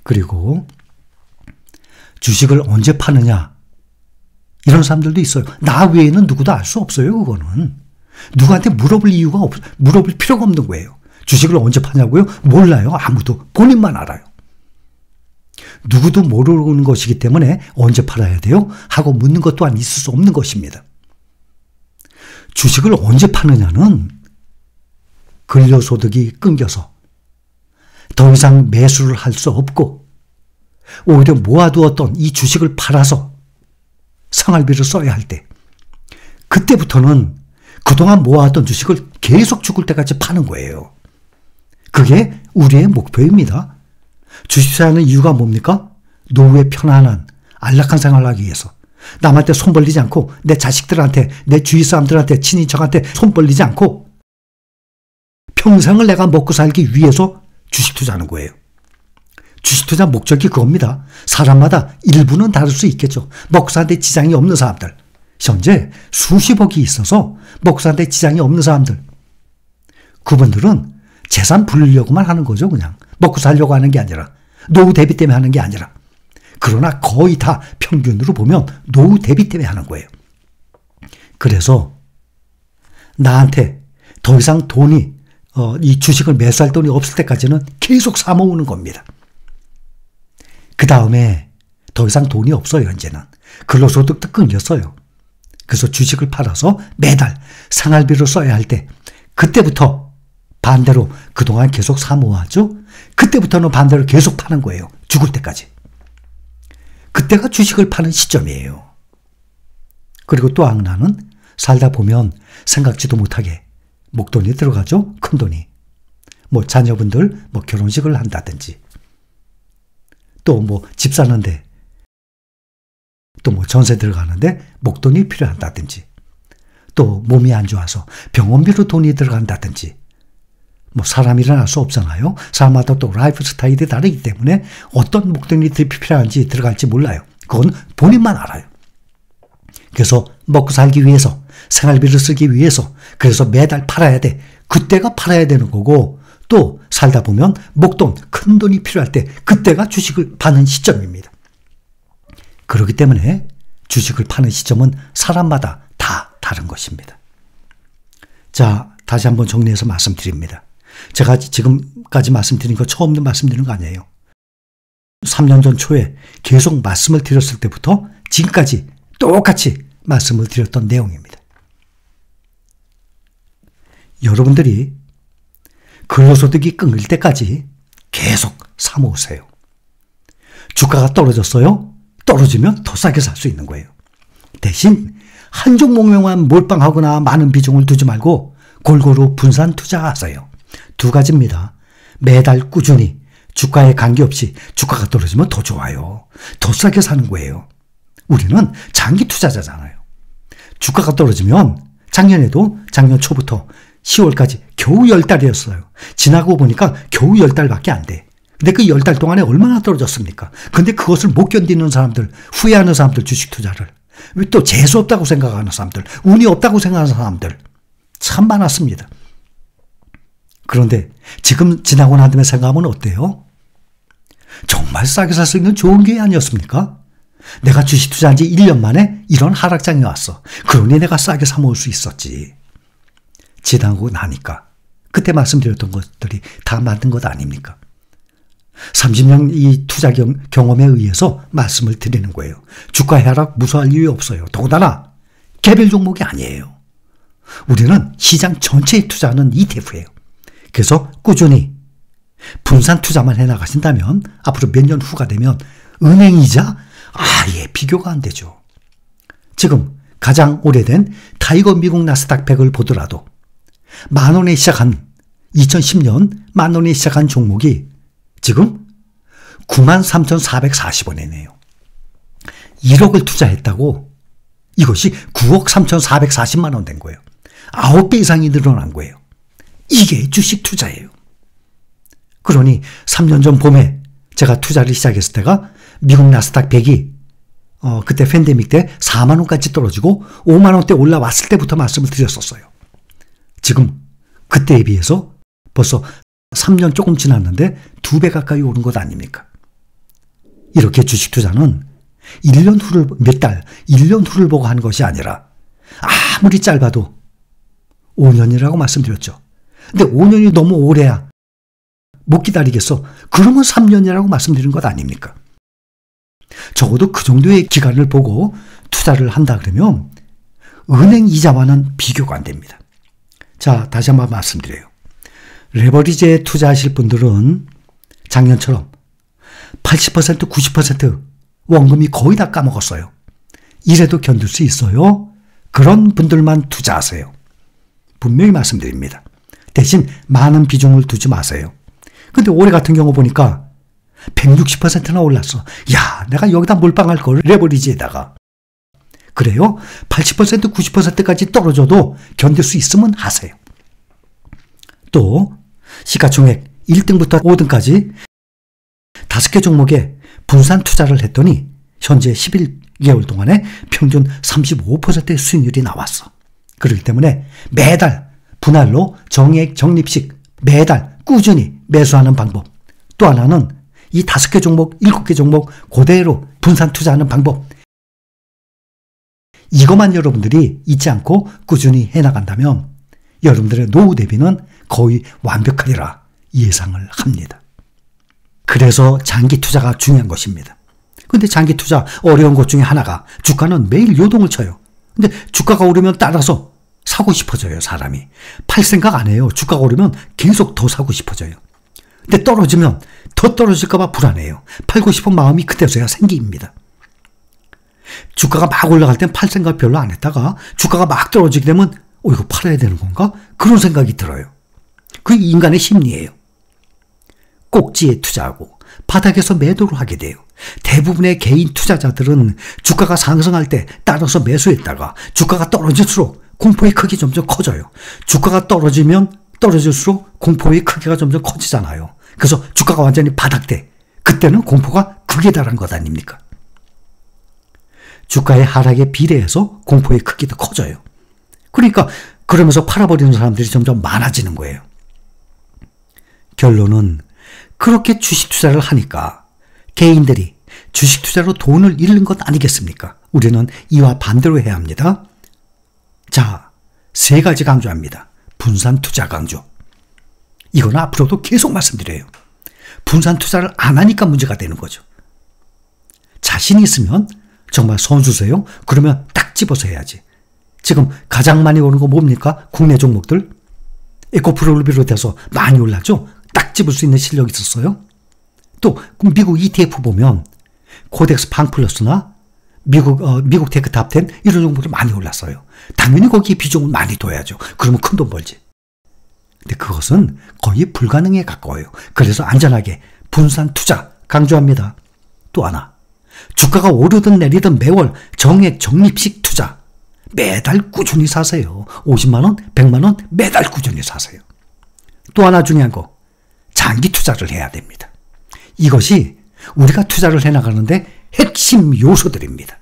그리고 주식을 언제 파느냐, 이런 사람들도 있어요. 나 외에는 누구도 알 수 없어요. 그거는 누구한테 물어볼 필요가 없는 거예요. 주식을 언제 파냐고요? 몰라요. 아무도. 본인만 알아요. 누구도 모르는 것이기 때문에 언제 팔아야 돼요? 하고 묻는 것 또한 있을 수 없는 것입니다. 주식을 언제 파느냐는 근로소득이 끊겨서 더 이상 매수를 할 수 없고 오히려 모아두었던 이 주식을 팔아서 생활비를 써야 할 때, 그때부터는 그동안 모아왔던 주식을 계속 죽을 때까지 파는 거예요. 그게 우리의 목표입니다. 주식사는 이유가 뭡니까? 노후에 편안한 안락한 생활을 하기 위해서, 남한테 손 벌리지 않고, 내 자식들한테, 내 주위 사람들한테, 친인척한테 손 벌리지 않고 평생을 내가 먹고 살기 위해서 주식 투자하는 거예요. 주식 투자 목적이 그겁니다. 사람마다 일부는 다를 수 있겠죠. 먹고 사는데 지장이 없는 사람들, 현재 수십억이 있어서 먹고 사는데 지장이 없는 사람들, 그분들은 재산 불리려고만 하는 거죠. 그냥 먹고 살려고 하는 게 아니라, 노후 대비 때문에 하는 게 아니라. 그러나 거의 다 평균으로 보면 노후 대비 때문에 하는 거예요. 그래서 나한테 더 이상 돈이 이 주식을 매수할 돈이 없을 때까지는 계속 사 모으는 겁니다. 그 다음에 더 이상 돈이 없어요. 현재는 근로소득도 끊겼어요. 그래서 주식을 팔아서 매달 생활비로 써야 할 때, 그때부터 반대로 그동안 계속 사 모았죠. 그때부터는 반대로 계속 파는 거예요. 죽을 때까지. 그때가 주식을 파는 시점이에요. 그리고 또 하나는 살다 보면 생각지도 못하게 목돈이 들어가죠. 큰돈이. 뭐 자녀분들 뭐 결혼식을 한다든지, 또 뭐 집 사는데, 또 뭐 전세 들어가는데 목돈이 필요하다든지, 또 몸이 안 좋아서 병원비로 돈이 들어간다든지, 뭐 사람 일은 알 수 없잖아요. 사람마다 또 라이프 스타일이 다르기 때문에 어떤 목돈이 필요한지 들어갈지 몰라요. 그건 본인만 알아요. 그래서 먹고 살기 위해서, 생활비를 쓰기 위해서, 그래서 매달 팔아야 돼. 그때가 팔아야 되는 거고, 또 살다 보면 목돈, 큰 돈이 필요할 때, 그때가 주식을 파는 시점입니다. 그렇기 때문에 주식을 파는 시점은 사람마다 다 다른 것입니다. 자, 다시 한번 정리해서 말씀드립니다. 제가 지금까지 말씀드린 거 처음 말씀드리는 거 아니에요. 3년 전 초에 계속 말씀을 드렸을 때부터 지금까지 똑같이 말씀을 드렸던 내용입니다. 여러분들이 근로소득이 끊길 때까지 계속 사 모으세요. 주가가 떨어졌어요? 떨어지면 더 싸게 살 수 있는 거예요. 대신 한 종목만 몰빵하거나 많은 비중을 두지 말고 골고루 분산 투자하세요. 두 가지입니다. 매달 꾸준히 주가에 관계없이 주가가 떨어지면 더 좋아요. 더 싸게 사는 거예요. 우리는 장기 투자자잖아요. 주가가 떨어지면 작년에도 작년 초부터 10월까지 겨우 10달이었어요. 지나고 보니까 겨우 10달밖에 안 돼. 근데 그 10달 동안에 얼마나 떨어졌습니까? 근데 그것을 못 견디는 사람들, 후회하는 사람들, 주식 투자를. 또 재수 없다고 생각하는 사람들, 운이 없다고 생각하는 사람들 참 많았습니다. 그런데 지금 지나고 난 다음에 생각하면 어때요? 정말 싸게 살 수 있는 좋은 기회 아니었습니까? 내가 주식 투자한 지 1년 만에 이런 하락장이 왔어. 그러니 내가 싸게 사 모을 수 있었지. 지나고 나니까 그때 말씀드렸던 것들이 다 맞는 것 아닙니까? 30년 이 투자 경험에 의해서 말씀을 드리는 거예요. 주가 하락 무서워할 이유 없어요. 더군다나 개별 종목이 아니에요. 우리는 시장 전체에 투자하는 ETF예요. 그래서 꾸준히 분산 투자만 해나가신다면 앞으로 몇 년 후가 되면 은행이자 아예 비교가 안 되죠. 지금 가장 오래된 타이거 미국 나스닥 100을 보더라도 10,000원에 시작한 2010년 10,000원에 시작한 종목이 지금 93,440원이네요. 1억을 투자했다고 이것이 9억 3,440만 원 된 거예요. 9배 이상이 늘어난 거예요. 이게 주식 투자예요. 그러니 3년 전 봄에 제가 투자를 시작했을 때가 미국 나스닥 100이 그때 팬데믹 때 4만 원까지 떨어지고 5만 원대 올라왔을 때부터 말씀을 드렸었어요. 지금 그때에 비해서 벌써 3년 조금 지났는데 2배 가까이 오른 것 아닙니까? 이렇게 주식 투자는 1년 후를, 몇 달, 1년 후를 보고 하는 것이 아니라 아무리 짧아도 5년이라고 말씀드렸죠. 근데 5년이 너무 오래야 못 기다리겠어. 그러면 3년이라고 말씀드린 것 아닙니까? 적어도 그 정도의 기간을 보고 투자를 한다 그러면 은행 이자와는 비교가 안 됩니다. 자, 다시 한번 말씀드려요. 레버리지에 투자하실 분들은 작년처럼 80%, 90% 원금이 거의 다 까먹었어요. 이래도 견딜 수 있어요? 그런 분들만 투자하세요. 분명히 말씀드립니다. 대신 많은 비중을 두지 마세요. 근데 올해 같은 경우 보니까 160%나 올랐어. 야, 내가 여기다 몰빵할 걸 레버리지에다가. 그래요? 80%, 90%까지 떨어져도 견딜 수 있으면 하세요. 또 시가총액 1등부터 5등까지 5개 종목에 분산 투자를 했더니 현재 11개월 동안에 평균 35%의 수익률이 나왔어. 그렇기 때문에 매달 분할로 정액 적립식 매달 꾸준히 매수하는 방법. 또 하나는 이 5개 종목, 7개 종목 그대로 분산 투자하는 방법. 이것만 여러분들이 잊지 않고 꾸준히 해나간다면 여러분들의 노후 대비는 거의 완벽하리라 예상을 합니다. 그래서 장기 투자가 중요한 것입니다. 근데 장기 투자 어려운 것 중에 하나가 주가는 매일 요동을 쳐요. 근데 주가가 오르면 따라서 사고 싶어져요, 사람이. 팔 생각 안 해요. 주가가 오르면 계속 더 사고 싶어져요. 근데 떨어지면 더 떨어질까 봐 불안해요. 팔고 싶은 마음이 그때서야 생깁니다. 주가가 막 올라갈 땐 팔 생각 별로 안 했다가 주가가 막 떨어지게 되면 이거 팔아야 되는 건가? 그런 생각이 들어요. 그게 인간의 심리예요. 꼭지에 투자하고 바닥에서 매도를 하게 돼요. 대부분의 개인 투자자들은 주가가 상승할 때 따라서 매수했다가 주가가 떨어질수록 공포의 크기가 점점 커져요. 주가가 떨어지면 떨어질수록 공포의 크기가 점점 커지잖아요. 그래서 주가가 완전히 바닥돼. 그때는 공포가 극에 달한 것 아닙니까? 주가의 하락에 비례해서 공포의 크기도 커져요. 그러니까 그러면서 팔아버리는 사람들이 점점 많아지는 거예요. 결론은 그렇게 주식 투자를 하니까 개인들이 주식 투자로 돈을 잃는 것 아니겠습니까? 우리는 이와 반대로 해야 합니다. 자, 3가지 강조합니다. 분산 투자 강조. 이건 앞으로도 계속 말씀드려요. 분산 투자를 안 하니까 문제가 되는 거죠. 자신 있으면 정말 선수세요? 그러면 딱 집어서 해야지. 지금 가장 많이 오른 거 뭡니까? 국내 종목들. 에코프로를 비롯해서 많이 올랐죠? 딱 집을 수 있는 실력이 있었어요. 또 미국 ETF 보면 코덱스 팡플러스나 미국 테크 탑10 이런 종목들 많이 올랐어요. 당연히 거기에 비중을 많이 둬야죠. 그러면 큰 돈 벌지. 근데 그것은 거의 불가능에 가까워요. 그래서 안전하게 분산 투자 강조합니다. 또 하나, 주가가 오르든 내리든 매월 정액 적립식 투자 매달 꾸준히 사세요. 50만 원, 100만 원 매달 꾸준히 사세요. 또 하나 중요한 거, 장기 투자를 해야 됩니다. 이것이 우리가 투자를 해나가는데 핵심 요소들입니다.